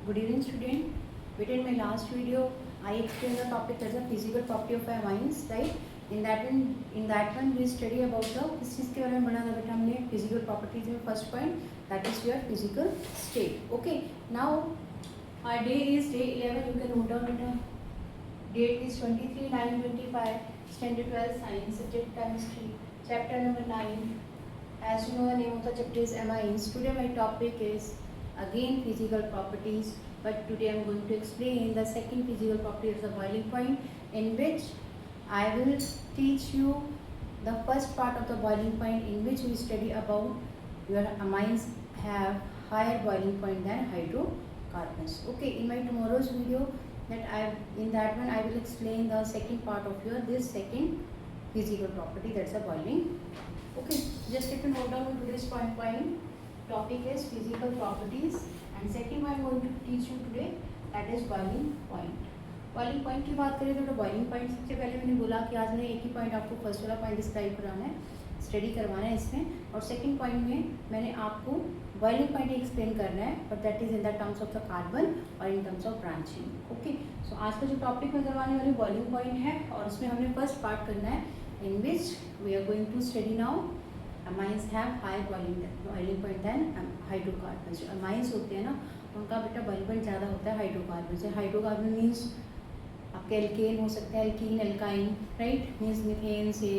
Good evening, student. But in my last video, I explained the topic as a physical property of amines, right? In that one, we study about the किस चीज़ के बारे में पढ़ा था बेटा हमने physical properties में first point that is your physical state. Okay. Now our day is day 11. You can note down beta. Date is 23/9/25. Standard 12 Science subject chemistry. Chapter number 9. As you know, the name of the chapter is amines. Today my topic is again physical properties, but today I am going to explain the second physical property of the boiling point, in which I will teach you the first part of the boiling point, in which we study about your amines have higher boiling point than hydrocarbons. Okay, in my tomorrow's video in that one I will explain the second part of your this second physical property, that's a boiling. Okay, just take a note down today's point. Topic is physical properties, and second one I am going to teach you today, that is boiling point. Boiling point की बात करें तो boiling point सबसे पहले मैंने बोला कि आज मैंने एक ही पॉइंट आपको फर्स्ट वाला पॉइंट डिस्क्राइब कराना है, स्टडी करवाना है इसमें, और सेकंड पॉइंट में मैंने आपको बॉइलिंग पॉइंट एक्सप्लेन करना है, but that is in the terms of the carbon और in terms of branching. Okay, so आज का जो टॉपिक मैं करवाने वाली बॉइलिंग पॉइंट है, और उसमें हमने फर्स्ट पार्ट करना है, in which we are going to study now amines have high boiling point than hydrocarbons. जो amines होते हैं ना, उनका बेटा boiling point ज़्यादा होता है हाइड्रोकार्बन से. हाइड्रोकार्बन मीन्स आपके एल्केन हो सकता है, alkene, alkyne, right, means methane से,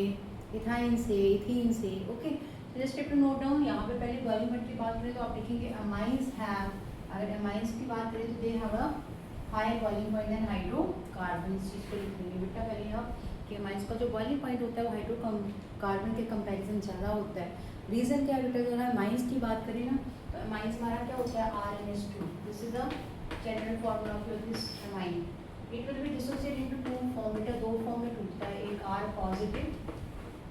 इथाइन से, इथीन से. ओके, तो जस्ट टू नोट डाउन. यहाँ पे पहले बॉइलिंग पॉइंट की बात करें तो आप लिखेंगे amines have, अगर amines की बात करें तो they have a high boiling point then hydrocarbon. इस चीज़ को लिखेंगे बेटा पहले आप कि amines का जो बॉइलिंग पॉइंट होता है वो हाइड्रोकार्बन के कंपैरिजन ज़्यादा होता है. रीज़न क्या है बेटा, जो है amines की बात करें ना तो amines हमारा क्या होता है, RNH2. This is the general formula of this amine. It will be dissociate into two form. बेटा दो फॉर्म में टूटता है, एक R पॉजिटिव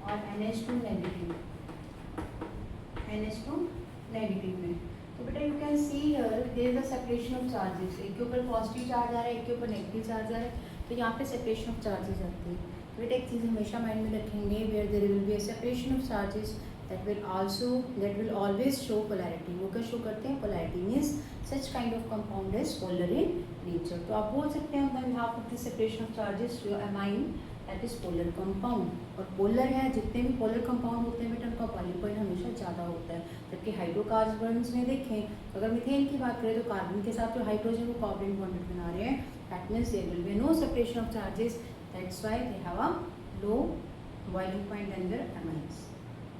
और NH2 नेगेटिव. NH2 नेगेटिव में तो बेटा you can see here there is the separation of charges. एक के ऊपर पॉजिटिव चार्ज आ रहा है, एक के ऊपर नेगेटिव चार्ज आ रहा है, तो यहाँ पे सेपरेशन ऑफ चार्जेस आती है. बेटा एक चीज़ हमेशा माइंड में रखेंगे, where there will be a separation of charges that will always show polarity. वो क्या शो करते हैं, polarity means such kind of compound is polar in nature. तो आप बोल सकते हैं on behalf of the separation of charges your amine that is polar compound. और polar है, जितने भी polar compound होते हैं बेटा उनका boiling point हमेशा ज़्यादा होता है. जबकि हाइड्रोकार्बन्स में देखें अगर मीथेन की बात करें तो कार्बन के साथ जो हाइड्रोजन को कोवैलेंट बॉन्ड बना रहे हैं, that means there will be no separation of charges. That's why they have a low boiling point than their amines.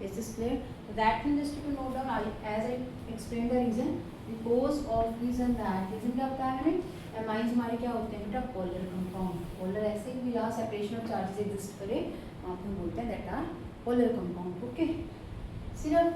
Is this clear? So that one just to note down. As I explained the reason, because of reason that reason क्या होता है मैंने, amines हमारे क्या होते हैं बेटा, polar compound. Polar ऐसे भी यहाँ separation of charges exist करे आप हम बोलते हैं that are polar compound. Okay? सिर्फ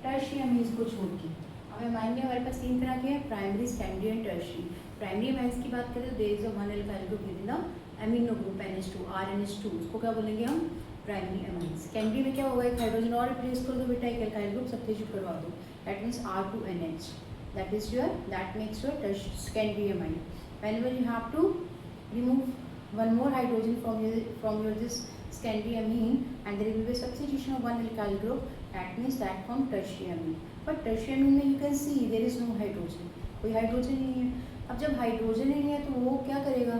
tertiary amines को छोड़ के हमें amine में हमारे पास तीन तरह के हैं, primary, secondary and tertiary. Primary amines की बात करें तो there is a one alkyl group within the amino group NH2, RNH2. उसको क्या बोलेंगे हम, प्राइमरी amines. सेकेंडरी में क्या होगा, एक हाइड्रोजन और रिप्लेस कर दो बेटा, एक एल्काइल ग्रुप सब्स्टिट्यूट करवा दो, that means R2NH. That is your, that makes your secondary amine. Whenever you have to remove one more hydrogen from your this secondary amine and there will be a substitution of one alkyl group, that means that form tertiary amine. But tertiary amine में you can see there is no hydrogen. कोई hydrogen नहीं है. अब जब hydrogen ही नहीं है तो वो क्या करेगा,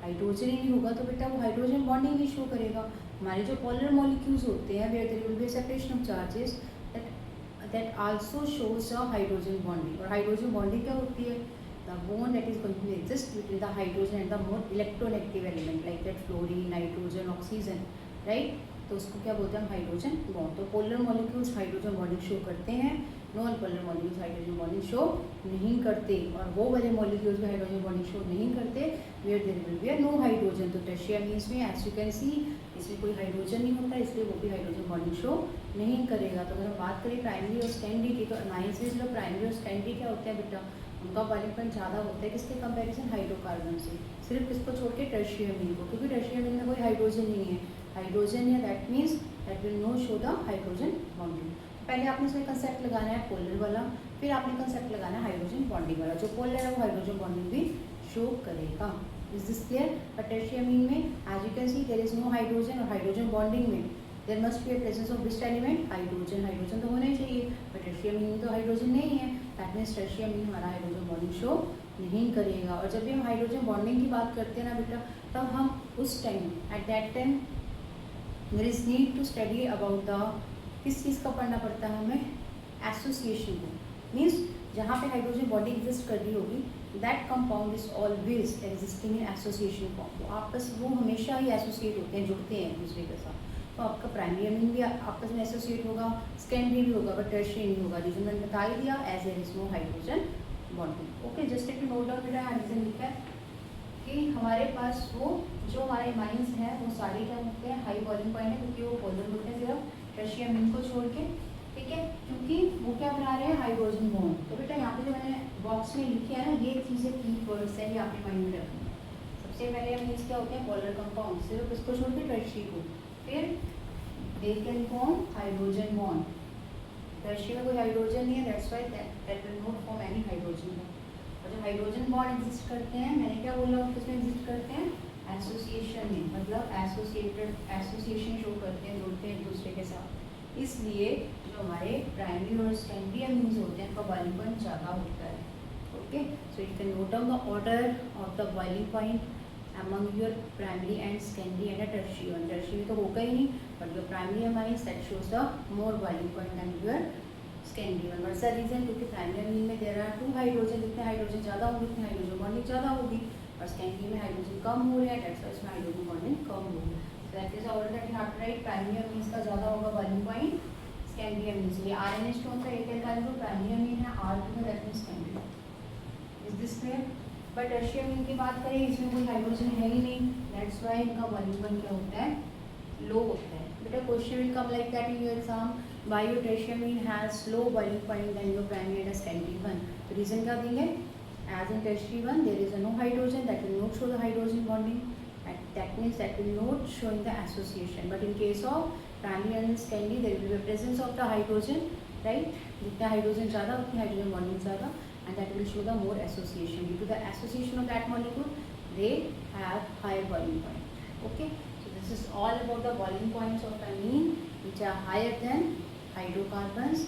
हाइड्रोजन ही नहीं होगा तो बेटा वो हाइड्रोजन बॉन्डिंग नहीं शो करेगा. हमारे जो पोलर मॉलिक्यूल्स होते हैं where there will be separation of charges that also shows a hydrogen bonding. और हाइड्रोजन बॉन्डिंग क्या होती है, the bond that is going to exist between the hydrogen and the more electronegative element like that fluorine, nitrogen, oxygen, right. तो उसको क्या बोलते हैं हम, हाइड्रोजन बॉन्ड. तो polar molecules hydrogen bonding show करते हैं, non polar molecules hydrogen bonding show नहीं करते. और वो वाले मॉलिक्यूल्स भी हाइड्रोजन बॉन्डिंग शो नहीं करते where there will be no hydrogen. तो टर्शियरी अमीन्स में एज यू कैन सी इसमें कोई हाइड्रोजन नहीं होता, इसलिए वो भी हाइड्रोजन बॉन्डिंग शो नहीं करेगा. तो अगर हम बात करें प्राइमरी और सेकेंडरी की, तो अमाइंस में जो प्राइमरी और सेकेंडरी क्या होते हैं बेटा, उनका बॉइलिंग पॉइंट ज़्यादा होता है किसके कंपैरिजन, हाइड्रोकार्बन से. सिर्फ इसको छोड़ के टर्शियरी अमीन को, क्योंकि टर्शियरी अमीन में कोई हाइड्रोजन नहीं है. हाइड्रोजन है that means that will no show the hydrogen bonding. पहले आपने इसमें कंसेप्ट लगाना है पोलर वाला, फिर आपने कंसेप्ट लगाना है हाइड्रोजन बॉन्डिंग वाला. जो पोलर है वो हाइड्रोजन बॉन्डिंग भी शो करेगा. Is this clear? But tertiary amine में as you can see there is no hydrogen, और हाइड्रोजन बॉन्डिंग में there must be a presence of which element, hydrogen. Hydrogen तो होना ही चाहिए, बट टर्शियरी अमीन में तो हाइड्रोजन नहीं है, दैट मीन्स टर्शियरी अमीन हमारा हाइड्रोजन बॉन्डिंग शो नहीं करेगा। और जब भी हम हाइड्रोजन बॉन्डिंग की बात करते हैं ना बेटा, तब हम उस time at that time there is need to study about the, किस चीज़ का पढ़ना पड़ता है हमें, एसोसिएशन को। मीन्स जहाँ पे हाइड्रोजन बॉडी एग्जिस्ट कर रही होगी, that compound is always existing in association form. तो आपस वो हमेशा ही एसोसिएट होते हैं, जुड़ते हैं एक दूसरे के साथ। तो आपका प्राइमरी अमीन भी आपस में एसोसिएट होगा, सेकेंडरी भी होगा, बट टर्शियरी नहीं होगा। रीजन मैंने बता ही दिया, as there is no hydrogen bonding. Okay, just एक नोट डाउन बेटा, रीजन लिखा है कि हमारे पास वो जो हमारे माइंस हैं वो सारे क्या होते हैं, हाई बॉइलिंग पॉइंट है, क्योंकि वो पोलर होते हैं सिर्फ टर्शियरी अमीन को छोड़ के। ठीक है, क्योंकि वो क्या बना रहे हैं, हाइड्रोजन बॉन्ड। तो बेटा यहाँ पे जो मैंने बॉक्स में लिखी है ना, ये चीज़ें की वर्ड्स है, ये आपके माइंड में रखना। सबसे पहले अमीन्स क्या होते हैं, पोलर कंपाउंड, सिर्फ इसको छोड़ के टर्शियरी को। फिर they can form hydrogen bond, tertiary में कोई हाइड्रोजन नहीं है, that's why that will not form any hydrogen bond. और जब हाइड्रोजन बॉन्ड एग्जिस्ट करते हैं, मैंने क्या बोला, किसमें एग्जिस्ट करते हैं, एसोसिएशन में, मतलब एसोसिएशन शो करते हैं, जुड़ते हैं एक दूसरे के साथ। इसलिए जो हमारे प्राइमरी और सेकेंडरी अमीन्स होते हैं, उनका बॉइलिंग पॉइंट ज़्यादा होता है। Okay, so you can note down the order of the boiling point among your primary and secondary and a tertiary one. Tertiary तो होगा ही नहीं, but your primary amines that shows the more boiling point than your secondary one. What's the reason? क्योंकि primary amine में there are 2 hydrogen, जितने hydrogen ज़्यादा होंगे उतनी hydrogen bonding ज़्यादा होगी, और secondary में हाइड्रोजन कम हो रहे हैं, that's why इसमें हाइड्रोजन बॉन्डिंग कम होगी। So that is the order that you have to write. Primary amines का ज़्यादा होगा boiling point, secondary amines ये RNH कौन सा एक एल्काइल ग्रुप primary amine है, R2 में that means secondary. Is this clear? But tertiary amine की बात करें, इसमें कोई हाइड्रोजन है ही नहीं, दैट्स व्हाई इनका बॉइलिंग पॉइंट क्या होता है, लो होता है। बेटा question will come like that in your exam, why your tertiary amine has low boiling point then your primary and secondary one. तो रीजन क्या देंगे, as in tertiary one there is no hydrogen, that will not show the hydrogen bonding, that means that will not show in the association. But in case of primary and secondary there will be presence of the hydrogen, right, जितना hydrogen ज़्यादा उतनी hydrogen bonding ज़्यादा, and that will show the more association. Due to the association of that molecule, they have higher boiling point. Okay, so this is all about the boiling points of amine which are higher than hydrocarbons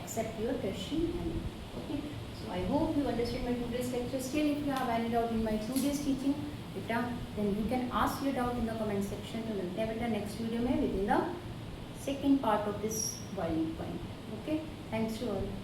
except your tertiary amine. Okay, so I hope you understand my today's lecture. Still, if you have any doubt in my today's teaching beta, then you can ask your doubt in the comment section. तो मिलते हैं बेटा next video में within the second part of this boiling point. Okay, thanks to all.